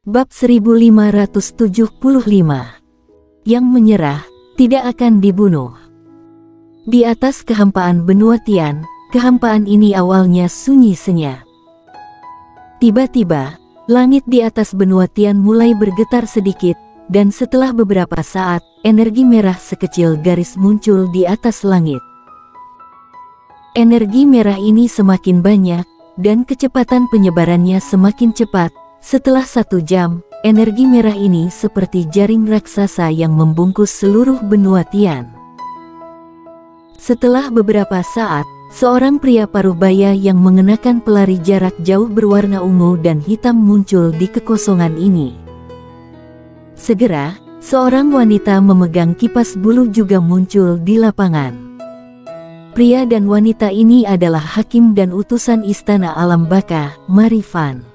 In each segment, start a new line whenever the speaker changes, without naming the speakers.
Bab 1575. Yang menyerah, tidak akan dibunuh. Di atas kehampaan benua Tian, kehampaan ini awalnya sunyi senyap. Tiba-tiba, langit di atas benua Tian mulai bergetar sedikit, dan setelah beberapa saat, energi merah sekecil garis muncul di atas langit. Energi merah ini semakin banyak, dan kecepatan penyebarannya semakin cepat. Setelah 1 jam, energi merah ini seperti jaring raksasa yang membungkus seluruh benua Tian. Setelah beberapa saat, seorang pria parubaya yang mengenakan pelari jarak jauh berwarna ungu dan hitam muncul di kekosongan ini. Segera, seorang wanita memegang kipas bulu juga muncul di lapangan. Pria dan wanita ini adalah hakim dan utusan Istana Alam Baka, Marifan.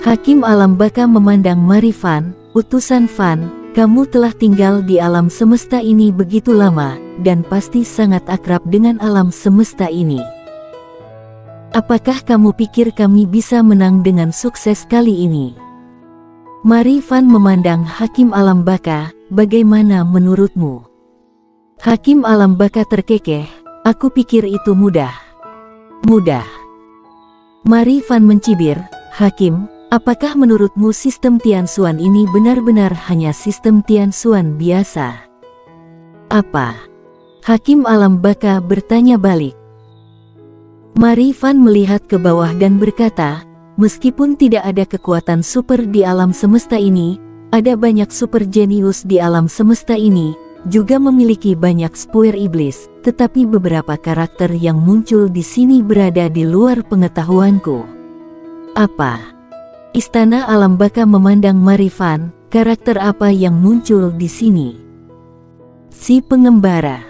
Hakim Alam Baka memandang Marifan, utusan Fan, kamu telah tinggal di alam semesta ini begitu lama, dan pasti sangat akrab dengan alam semesta ini. Apakah kamu pikir kami bisa menang dengan sukses kali ini? Marifan memandang Hakim Alam Baka, bagaimana menurutmu? Hakim Alam Baka terkekeh, aku pikir itu mudah. Mudah. Marifan mencibir, Hakim, apakah menurutmu sistem Tianxuan ini benar-benar hanya sistem Tianxuan biasa? Apa? Hakim Alam Baka bertanya balik. Marifan melihat ke bawah dan berkata, meskipun tidak ada kekuatan super di alam semesta ini, ada banyak super jenius di alam semesta ini, juga memiliki banyak spuer iblis, tetapi beberapa karakter yang muncul di sini berada di luar pengetahuanku. Apa? Istana Alam Baka memandang Marifan, karakter apa yang muncul di sini? Si pengembara.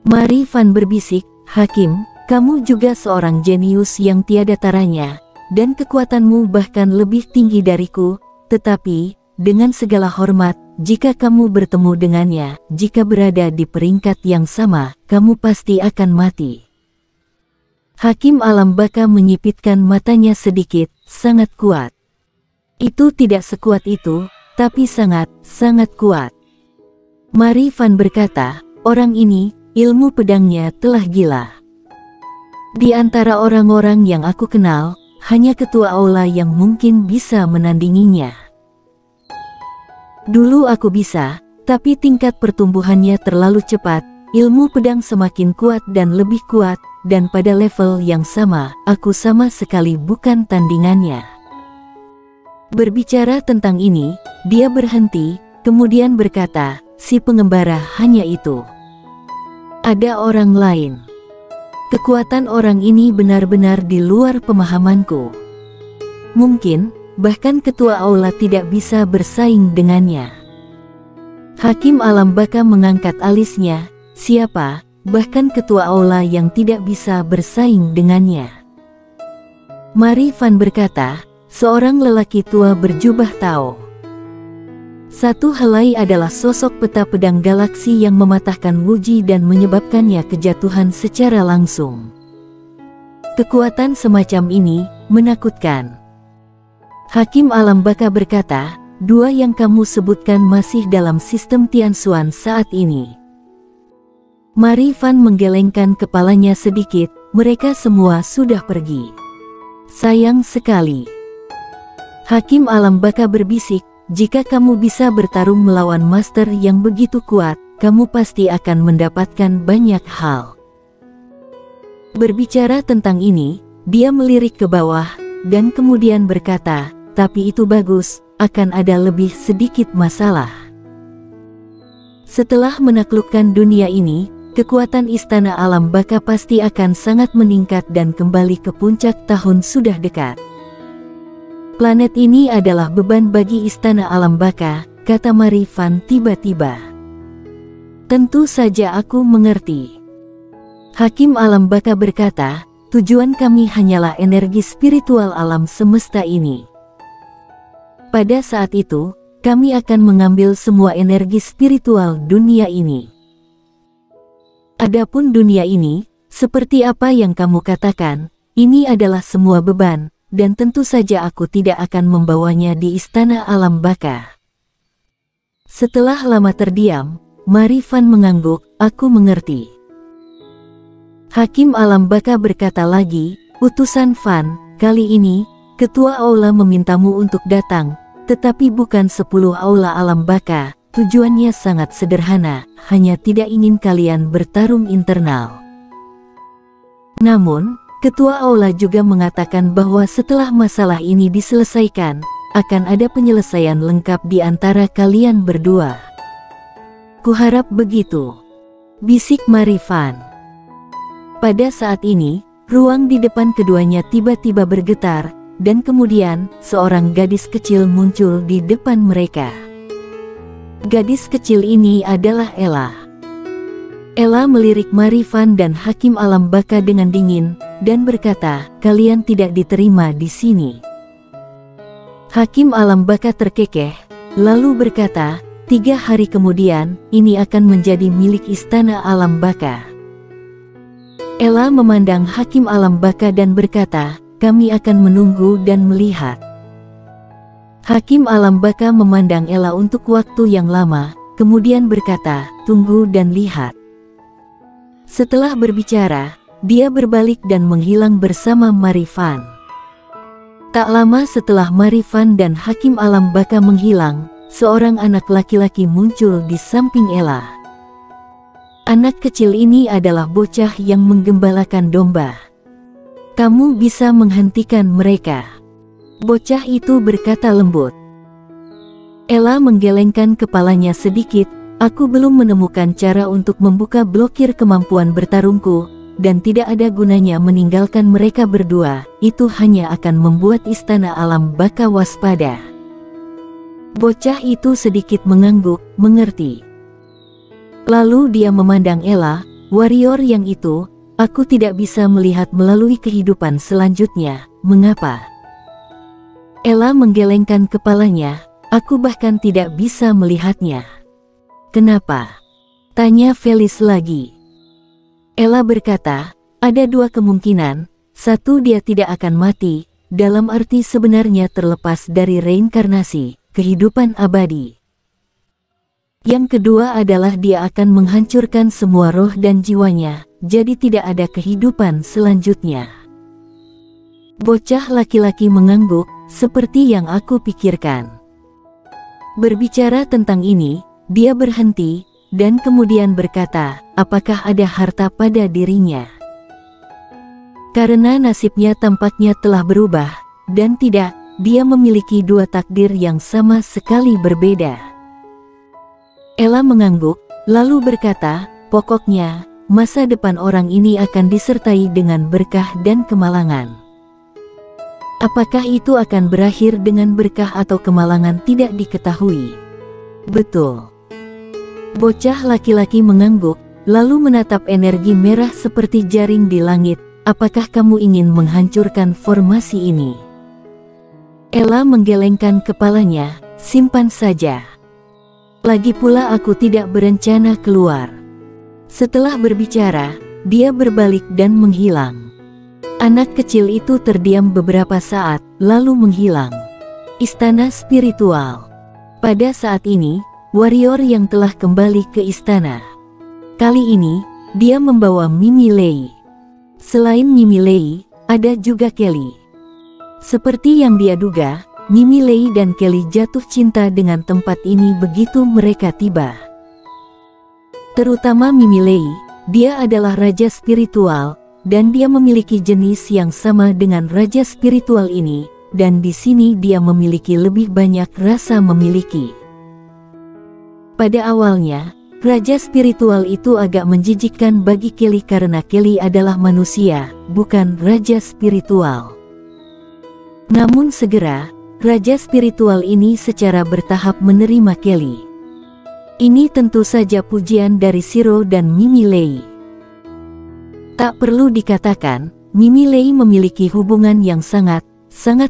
Marifan berbisik, Hakim, kamu juga seorang jenius yang tiada taranya, dan kekuatanmu bahkan lebih tinggi dariku, tetapi, dengan segala hormat, jika kamu bertemu dengannya, jika berada di peringkat yang sama, kamu pasti akan mati. Hakim Alam Baka menyipitkan matanya sedikit, sangat kuat. Itu tidak sekuat itu, tapi sangat kuat. Marifan berkata, orang ini, ilmu pedangnya telah gila. Di antara orang-orang yang aku kenal, hanya ketua aula yang mungkin bisa menandinginya. Dulu aku bisa, tapi tingkat pertumbuhannya terlalu cepat, ilmu pedang semakin kuat dan lebih kuat, dan pada level yang sama, aku sama sekali bukan tandingannya. Berbicara tentang ini, dia berhenti, kemudian berkata, si pengembara hanya itu. Ada orang lain. Kekuatan orang ini benar-benar di luar pemahamanku. Mungkin, bahkan ketua aula tidak bisa bersaing dengannya. Hakim Alam Baka mengangkat alisnya, siapa? Bahkan ketua aula yang tidak bisa bersaing dengannya. Marifan berkata, seorang lelaki tua berjubah Tao. Satu helai adalah sosok peta pedang galaksi yang mematahkan Wuji dan menyebabkannya kejatuhan secara langsung. Kekuatan semacam ini menakutkan. Hakim Alam Baka berkata, dua yang kamu sebutkan masih dalam sistem Tianxuan saat ini. Marifan menggelengkan kepalanya sedikit, mereka semua sudah pergi. Sayang sekali. Hakim Alam Baka berbisik, jika kamu bisa bertarung melawan master yang begitu kuat, kamu pasti akan mendapatkan banyak hal. Berbicara tentang ini, dia melirik ke bawah, dan kemudian berkata, tapi itu bagus, akan ada lebih sedikit masalah. Setelah menaklukkan dunia ini, kekuatan Istana Alam Baka pasti akan sangat meningkat dan kembali ke puncak tahun sudah dekat. Planet ini adalah beban bagi Istana Alam Baka, kata Marifan tiba-tiba. Tentu saja aku mengerti. Hakim Alam Baka berkata, tujuan kami hanyalah energi spiritual alam semesta ini. Pada saat itu, kami akan mengambil semua energi spiritual dunia ini. Adapun dunia ini, seperti apa yang kamu katakan, ini adalah semua beban, dan tentu saja aku tidak akan membawanya di istana alam baka. Setelah lama terdiam, Marifan mengangguk, aku mengerti. Hakim alam baka berkata lagi, utusan Fan, kali ini, ketua aula memintamu untuk datang, tetapi bukan 10 aula alam baka, tujuannya sangat sederhana, hanya tidak ingin kalian bertarung internal. Namun, ketua aula juga mengatakan bahwa setelah masalah ini diselesaikan, akan ada penyelesaian lengkap di antara kalian berdua. Kuharap begitu, bisik Marifan. Pada saat ini, ruang di depan keduanya tiba-tiba bergetar, dan kemudian, seorang gadis kecil muncul di depan mereka. Gadis kecil ini adalah Ella. Ella melirik Marifan dan Hakim alam baka dengan dingin, dan berkata, kalian tidak diterima di sini. Hakim alam baka terkekeh, lalu berkata, 3 hari kemudian, ini akan menjadi milik istana alam baka. Ella memandang Hakim alam baka dan berkata, kami akan menunggu dan melihat. Hakim alam baka memandang Ella untuk waktu yang lama, kemudian berkata, tunggu dan lihat. Setelah berbicara, dia berbalik dan menghilang bersama Marifan. Tak lama setelah Marifan dan Hakim alam baka menghilang, seorang anak laki-laki muncul di samping Ella. Anak kecil ini adalah bocah yang menggembalakan domba. Kamu bisa menghentikan mereka. Bocah itu berkata lembut. Ella menggelengkan kepalanya sedikit, aku belum menemukan cara untuk membuka blokir kemampuan bertarungku, dan tidak ada gunanya meninggalkan mereka berdua, itu hanya akan membuat istana alam baka waspada. Bocah itu sedikit mengangguk, mengerti. Lalu dia memandang Ella, warrior yang itu, aku tidak bisa melihat melalui kehidupan selanjutnya, mengapa? Ella menggelengkan kepalanya, aku bahkan tidak bisa melihatnya. Kenapa? Tanya Felis lagi. Ella berkata, ada 2 kemungkinan, satu dia tidak akan mati, dalam arti sebenarnya terlepas dari reinkarnasi, kehidupan abadi. Yang kedua adalah dia akan menghancurkan semua roh dan jiwanya, jadi tidak ada kehidupan selanjutnya. Bocah laki-laki mengangguk, seperti yang aku pikirkan. Berbicara tentang ini, dia berhenti, dan kemudian berkata, apakah ada harta pada dirinya? Karena nasibnya tampaknya telah berubah, dan tidak, dia memiliki 2 takdir yang sama sekali berbeda. Ella mengangguk, lalu berkata, pokoknya, masa depan orang ini akan disertai dengan berkah dan kemalangan. Apakah itu akan berakhir dengan berkah atau kemalangan tidak diketahui. Betul. Bocah laki-laki mengangguk, lalu menatap energi merah seperti jaring di langit. Apakah kamu ingin menghancurkan formasi ini? Ella menggelengkan kepalanya, simpan saja. Lagi pula aku tidak berencana keluar. Setelah berbicara, dia berbalik dan menghilang. Anak kecil itu terdiam beberapa saat, lalu menghilang. Istana spiritual. Pada saat ini, warrior yang telah kembali ke istana. Kali ini, dia membawa Mimi Lei. Selain Mimi Lei, ada juga Kelly. Seperti yang dia duga, Mimi Lei dan Kelly jatuh cinta dengan tempat ini begitu mereka tiba. Terutama Mimi Lei, dia adalah raja spiritual, dan dia memiliki jenis yang sama dengan raja spiritual ini, dan di sini dia memiliki lebih banyak rasa memiliki. Pada awalnya, raja spiritual itu agak menjijikkan bagi Kelly karena Kelly adalah manusia, bukan raja spiritual. Namun segera, raja spiritual ini secara bertahap menerima Kelly. Ini tentu saja pujian dari Shiro dan Mimi Lei. Tak perlu dikatakan, Mimi Lei memiliki hubungan yang sangat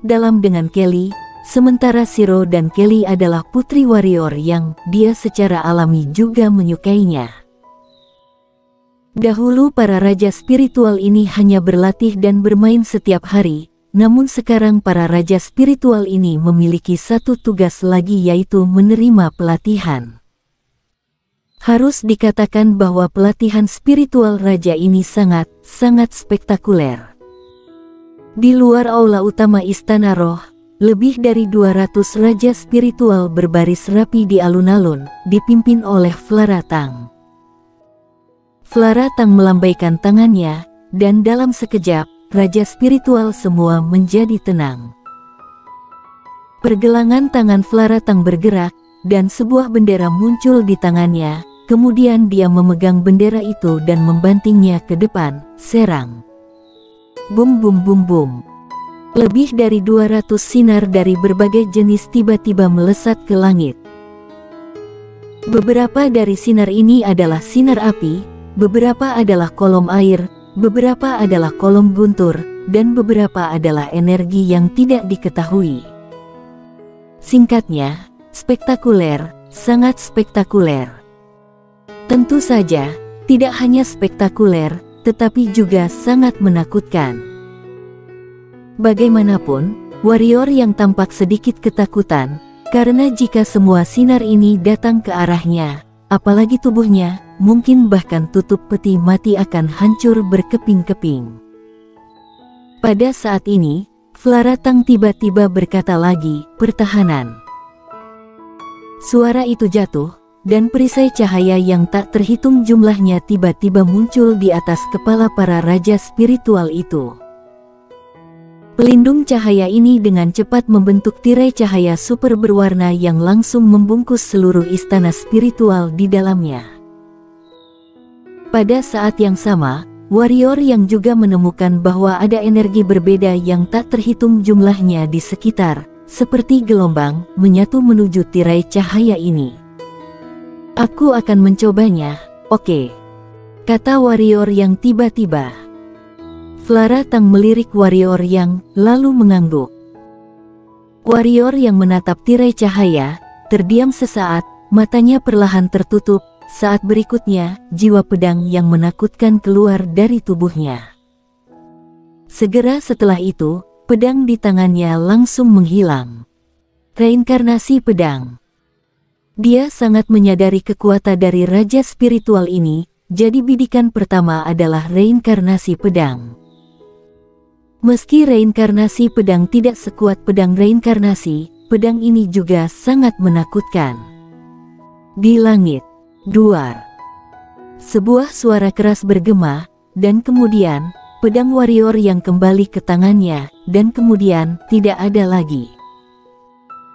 dalam dengan Kelly, sementara Shiro dan Kelly adalah putri warrior yang dia secara alami juga menyukainya. Dahulu para raja spiritual ini hanya berlatih dan bermain setiap hari, namun sekarang para raja spiritual ini memiliki satu tugas lagi, yaitu menerima pelatihan. Harus dikatakan bahwa pelatihan spiritual raja ini sangat spektakuler. Di luar aula utama Istana Roh, lebih dari 200 raja spiritual berbaris rapi di alun-alun, dipimpin oleh Flara Tang. Flara Tang melambaikan tangannya, dan dalam sekejap, raja spiritual semua menjadi tenang. Pergelangan tangan Flara Tang bergerak, dan sebuah bendera muncul di tangannya. Kemudian dia memegang bendera itu dan membantingnya ke depan, serang. Bum bum bum bum. Lebih dari 200 sinar dari berbagai jenis tiba-tiba melesat ke langit. Beberapa dari sinar ini adalah sinar api, beberapa adalah kolom air, beberapa adalah kolom guntur, dan beberapa adalah energi yang tidak diketahui. Singkatnya, spektakuler, sangat spektakuler. Tentu saja, tidak hanya spektakuler, tetapi juga sangat menakutkan. Bagaimanapun, warrior yang tampak sedikit ketakutan, karena jika semua sinar ini datang ke arahnya, apalagi tubuhnya, mungkin bahkan tutup peti mati akan hancur berkeping-keping. Pada saat ini, Flara Tang tiba-tiba berkata lagi, "Pertahanan." Suara itu jatuh, dan perisai cahaya yang tak terhitung jumlahnya tiba-tiba muncul di atas kepala para raja spiritual itu. Pelindung cahaya ini dengan cepat membentuk tirai cahaya super berwarna yang langsung membungkus seluruh istana spiritual di dalamnya. Pada saat yang sama, warrior yang juga menemukan bahwa ada energi berbeda yang tak terhitung jumlahnya di sekitar, seperti gelombang, menyatu menuju tirai cahaya ini. "Aku akan mencobanya, oke," kata warrior yang tiba-tiba. Flara Tang melirik warrior yang, lalu mengangguk. Warrior yang menatap tirai cahaya, terdiam sesaat, matanya perlahan tertutup, saat berikutnya, jiwa pedang yang menakutkan keluar dari tubuhnya. Segera setelah itu, pedang di tangannya langsung menghilang. Reinkarnasi pedang. Dia sangat menyadari kekuatan dari raja spiritual ini, jadi bidikan pertama adalah reinkarnasi pedang. Meski reinkarnasi pedang tidak sekuat pedang reinkarnasi, pedang ini juga sangat menakutkan. Di langit, duar. Sebuah suara keras bergema, dan kemudian, pedang warrior yang kembali ke tangannya, dan kemudian tidak ada lagi.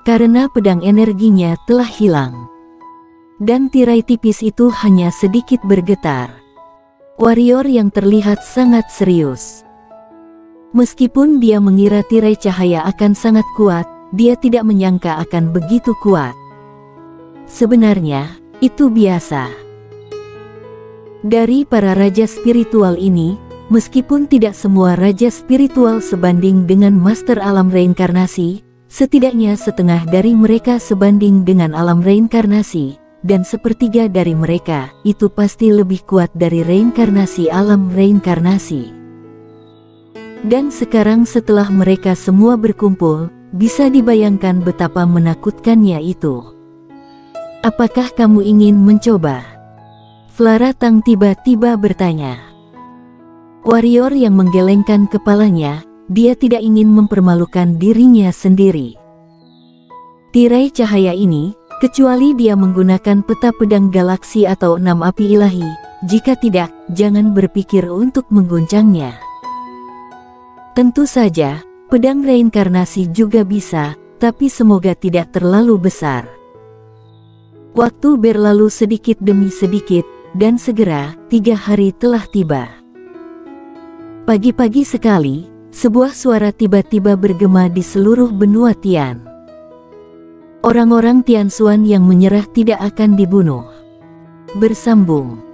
Karena pedang energinya telah hilang. Dan tirai tipis itu hanya sedikit bergetar. Warrior yang terlihat sangat serius. Meskipun dia mengira tirai cahaya akan sangat kuat, dia tidak menyangka akan begitu kuat. Sebenarnya, itu biasa. Dari para raja spiritual ini, meskipun tidak semua raja spiritual sebanding dengan master alam reinkarnasi, setidaknya setengah dari mereka sebanding dengan alam reinkarnasi, dan sepertiga dari mereka itu pasti lebih kuat dari reinkarnasi alam reinkarnasi. Dan sekarang setelah mereka semua berkumpul, bisa dibayangkan betapa menakutkannya itu. "Apakah kamu ingin mencoba?" Flara Tang tiba-tiba bertanya. Warrior yang menggelengkan kepalanya, dia tidak ingin mempermalukan dirinya sendiri. Tirai cahaya ini, kecuali dia menggunakan peta pedang galaksi atau 6 api ilahi, jika tidak, jangan berpikir untuk mengguncangnya. Tentu saja, pedang reinkarnasi juga bisa, tapi semoga tidak terlalu besar. Waktu berlalu sedikit demi sedikit, dan segera, 3 hari telah tiba. Pagi-pagi sekali, sebuah suara tiba-tiba bergema di seluruh benua Tian. Orang-orang Tian Xuan yang menyerah tidak akan dibunuh. Bersambung.